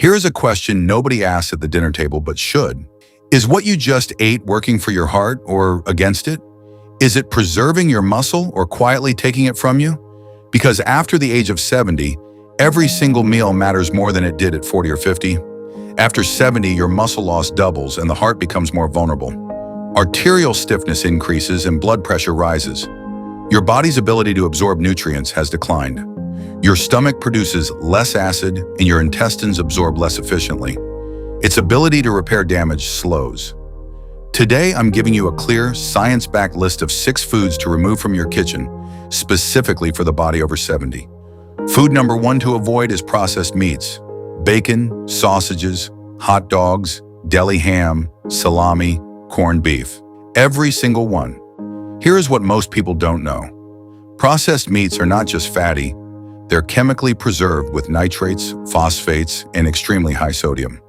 Here is a question nobody asks at the dinner table but should. Is what you just ate working for your heart or against it? Is it preserving your muscle or quietly taking it from you? Because after the age of 70, every single meal matters more than it did at 40 or 50. After 70, your muscle loss doubles and the heart becomes more vulnerable. Arterial stiffness increases and blood pressure rises. Your body's ability to absorb nutrients has declined. Your stomach produces less acid and your intestines absorb less efficiently. Its ability to repair damage slows. Today, I'm giving you a clear, science-backed list of 6 foods to remove from your kitchen, specifically for the body over 70. Food number 1 to avoid is processed meats. Bacon, sausages, hot dogs, deli ham, salami, corned beef. Every single one. Here is what most people don't know. Processed meats are not just fatty, they're chemically preserved with nitrates, phosphates, and extremely high sodium.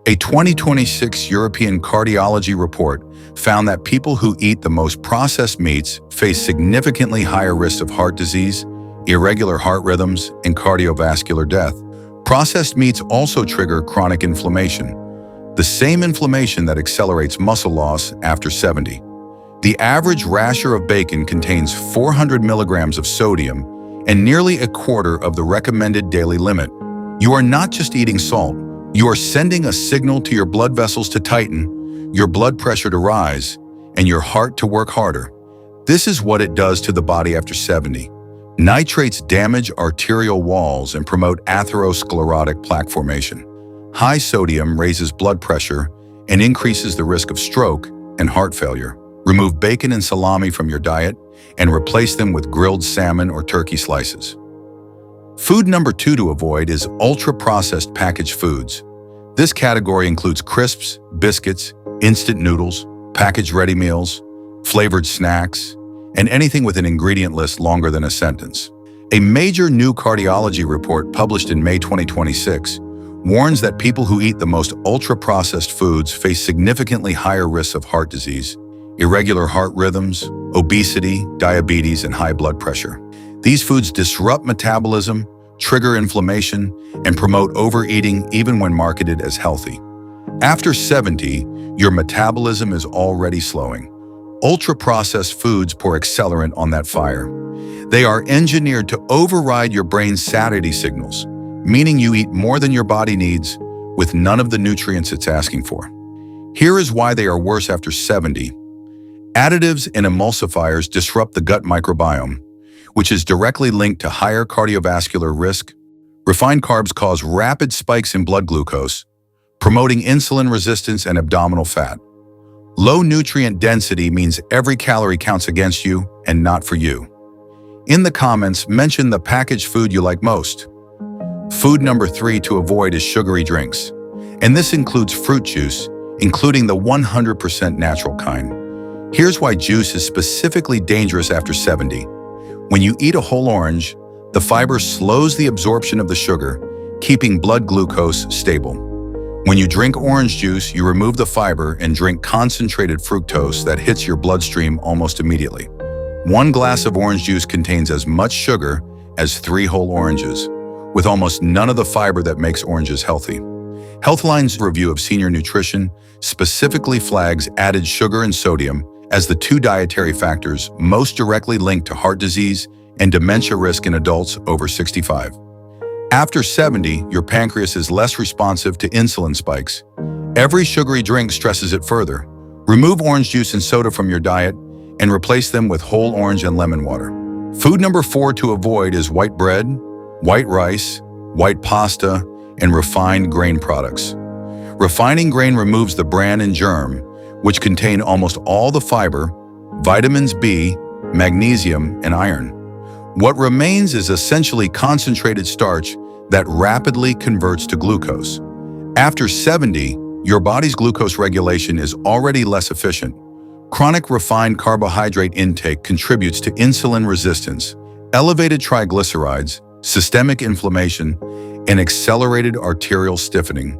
A 2026 European cardiology report found that people who eat the most processed meats face significantly higher risks of heart disease, irregular heart rhythms, and cardiovascular death. Processed meats also trigger chronic inflammation, the same inflammation that accelerates muscle loss after 70. The average rasher of bacon contains 400 milligrams of sodium and nearly a quarter of the recommended daily limit. You are not just eating salt, you are sending a signal to your blood vessels to tighten, your blood pressure to rise, and your heart to work harder. This is what it does to the body after 70. Nitrates damage arterial walls and promote atherosclerotic plaque formation. High sodium raises blood pressure and increases the risk of stroke and heart failure. Remove bacon and salami from your diet and replace them with grilled salmon or turkey slices. Food number 2 to avoid is ultra-processed packaged foods. This category includes crisps, biscuits, instant noodles, packaged ready meals, flavored snacks, and anything with an ingredient list longer than a sentence. A major new cardiology report published in May 2026 warns that people who eat the most ultra-processed foods face significantly higher risks of heart disease, irregular heart rhythms, obesity, diabetes, and high blood pressure. These foods disrupt metabolism, trigger inflammation, and promote overeating even when marketed as healthy. After 70, your metabolism is already slowing. Ultra-processed foods pour accelerant on that fire. They are engineered to override your brain's satiety signals, meaning you eat more than your body needs with none of the nutrients it's asking for. Here is why they are worse after 70. Additives and emulsifiers disrupt the gut microbiome, which is directly linked to higher cardiovascular risk. Refined carbs cause rapid spikes in blood glucose, promoting insulin resistance and abdominal fat. Low nutrient density means every calorie counts against you and not for you. In the comments, mention the packaged food you like most. Food number 3 to avoid is sugary drinks, and this includes fruit juice, including the 100% natural kind. Here's why juice is specifically dangerous after 70. When you eat a whole orange, the fiber slows the absorption of the sugar, keeping blood glucose stable. When you drink orange juice, you remove the fiber and drink concentrated fructose that hits your bloodstream almost immediately. 1 glass of orange juice contains as much sugar as 3 whole oranges, with almost none of the fiber that makes oranges healthy. Healthline's review of senior nutrition specifically flags added sugar and sodium as the 2 dietary factors most directly linked to heart disease and dementia risk in adults over 65. After 70, your pancreas is less responsive to insulin spikes. Every sugary drink stresses it further. Remove orange juice and soda from your diet and replace them with whole orange and lemon water. Food number 4 to avoid is white bread, white rice, white pasta, and refined grain products. Refining grain removes the bran and germ, which contain almost all the fiber, vitamins B, magnesium, and iron. What remains is essentially concentrated starch that rapidly converts to glucose. After 70, your body's glucose regulation is already less efficient. Chronic refined carbohydrate intake contributes to insulin resistance, elevated triglycerides, systemic inflammation, and accelerated arterial stiffening,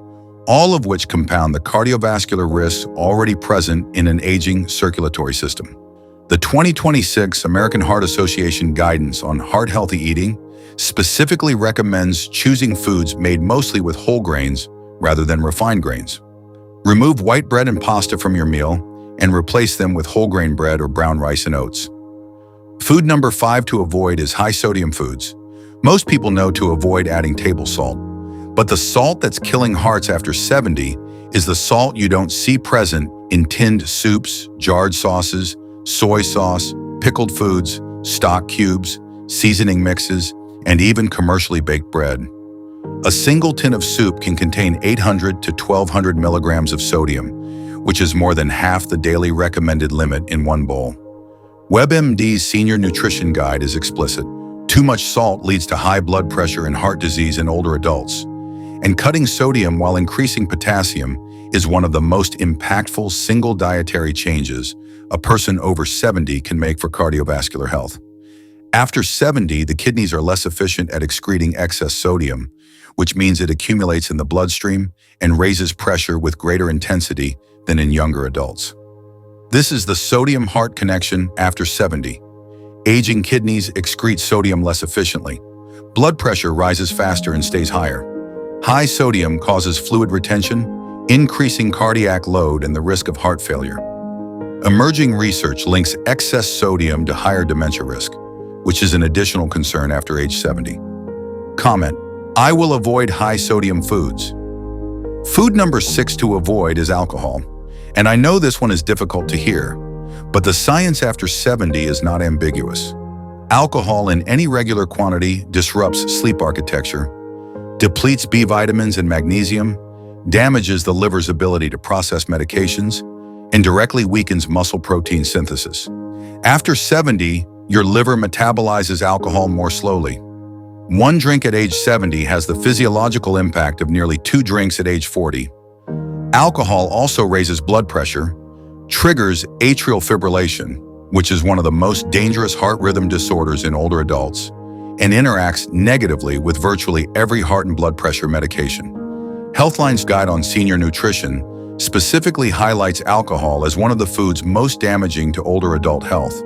all of which compound the cardiovascular risks already present in an aging circulatory system. The 2026 American Heart Association guidance on heart-healthy eating specifically recommends choosing foods made mostly with whole grains, rather than refined grains. Remove white bread and pasta from your meal and replace them with whole grain bread or brown rice and oats. Food number 5 to avoid is high sodium foods. Most people know to avoid adding table salt, but the salt that's killing hearts after 70 is the salt you don't see present in tinned soups, jarred sauces, soy sauce, pickled foods, stock cubes, seasoning mixes, and even commercially baked bread. A single tin of soup can contain 800 to 1200 milligrams of sodium, which is more than half the daily recommended limit in one bowl. WebMD's Senior Nutrition Guide is explicit. Too much salt leads to high blood pressure and heart disease in older adults. And cutting sodium while increasing potassium is one of the most impactful single dietary changes a person over 70 can make for cardiovascular health. After 70, the kidneys are less efficient at excreting excess sodium, which means it accumulates in the bloodstream and raises pressure with greater intensity than in younger adults. This is the sodium-heart connection after 70. Aging kidneys excrete sodium less efficiently. Blood pressure rises faster and stays higher. High sodium causes fluid retention, increasing cardiac load and the risk of heart failure. Emerging research links excess sodium to higher dementia risk, which is an additional concern after age 70. Comment: I will avoid high sodium foods. Food number 6 to avoid is alcohol. And I know this one is difficult to hear, but the science after 70 is not ambiguous. Alcohol in any regular quantity disrupts sleep architecture, depletes B vitamins and magnesium, damages the liver's ability to process medications, and directly weakens muscle protein synthesis. After 70, your liver metabolizes alcohol more slowly. One drink at age 70 has the physiological impact of nearly 2 drinks at age 40. Alcohol also raises blood pressure, triggers atrial fibrillation, which is one of the most dangerous heart rhythm disorders in older adults, and interacts negatively with virtually every heart and blood pressure medication. Healthline's Guide on Senior Nutrition specifically highlights alcohol as one of the foods most damaging to older adult health,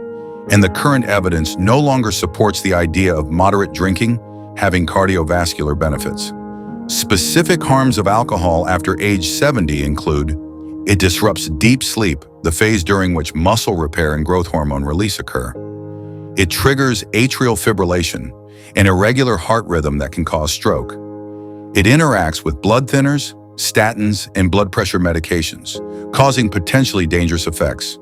and the current evidence no longer supports the idea of moderate drinking having cardiovascular benefits. Specific harms of alcohol after age 70 include: it disrupts deep sleep, the phase during which muscle repair and growth hormone release occur. It triggers atrial fibrillation, an irregular heart rhythm that can cause stroke. It interacts with blood thinners, statins, and blood pressure medications, causing potentially dangerous effects.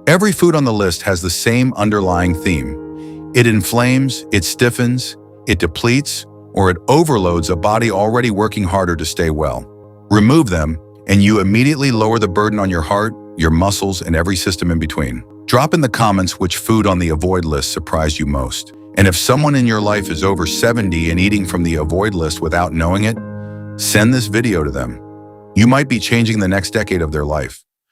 Every food on the list has the same underlying theme. It inflames, it stiffens, it depletes, or it overloads a body already working harder to stay well. Remove them, and you immediately lower the burden on your heart, your muscles, and every system in between. Drop in the comments which food on the avoid list surprised you most. And if someone in your life is over 70 and eating from the avoid list without knowing it, send this video to them. You might be changing the next decade of their life.